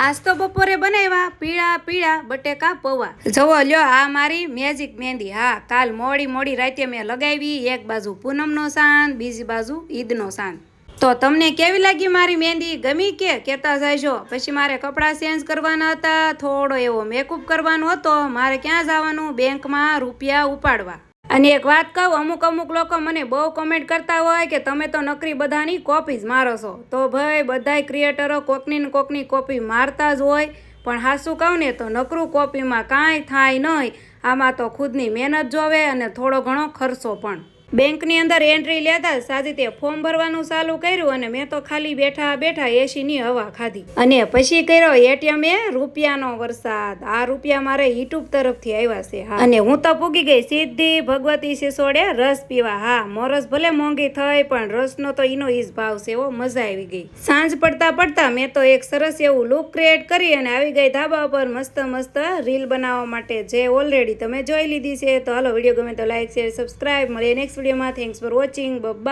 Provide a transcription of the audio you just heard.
આજ તો બપોરે બનાવ્યા પીળા પીળા બટેકા પૌવા। જવો લ્યો આ મારી મેજિક મહેંદી। હા, કાલ મોડી રાતે મેં લગાવી। એક બાજુ પૂનમનો સાંજ, બીજી બાજુ ઈદનો સાંજ। તો તમને કેવી લાગી મારી મહેંદી? ગમી કે કહેતા જાયજો। પછી મારે કપડાં ચેન્જ કરવાના હતા, થોડો એવો મેકઅપ કરવાનો હતો। મારે ક્યાં જવાનું? બેંકમાં રૂપિયા ઉપાડવા। અને એક વાત કહું, અમુક લોકો મને બહુ કમેન્ટ કરતા હોય કે તમે તો નકરી બધાની કોપી જ મારો છો। તો ભાઈ, બધાય ક્રિએટરો કોકની ને કોકની કોપી મારતા જ હોય, પણ હાસું કહું ને તો નકરું કોપીમાં કાંઈ થાય નહીં। આમાં તો ખુદની મહેનત જોવે અને થોડો ઘણો ખર્ચો પણ। બેંકની અંદર એન્ટ્રી લેતા સાજી ફોર્મ ભરવાનું ચાલુ કર્યું અને મેં તો ખાલી બેઠા એસીની હવા ખાધી અને પછી કર્યો એટીએમ એ રૂપિયાનો વરસાદ। આ રૂપિયા મારે યુટ્યુબ તરફથી આવ્યા છે। હા, અને હું તો પૂગી ગઈ સીધી ભગવતી સિસોડે રસ પીવા। હા, મોરસ ભલે મોંઘી થઈ પણ રસનો તો ઈનો ઈજ ભાવ છે। એવો મજા આવી ગઈ। સાંજ પડતા મેં તો એક સરસ એવું લુક ક્રિએટ કરી અને આવી ગઈ ધાબા પર મસ્ત રીલ બનાવવા માટે, જે ઓલરેડી તમે જોઈ લીધી છે। તો હાલો, વિડીયો ગમે તો લાઈક શેર સબસ્ક્રાઈબ। મળીએ નેક્સ્ટ વિડીયોમાં। Thanks for watching. બાય।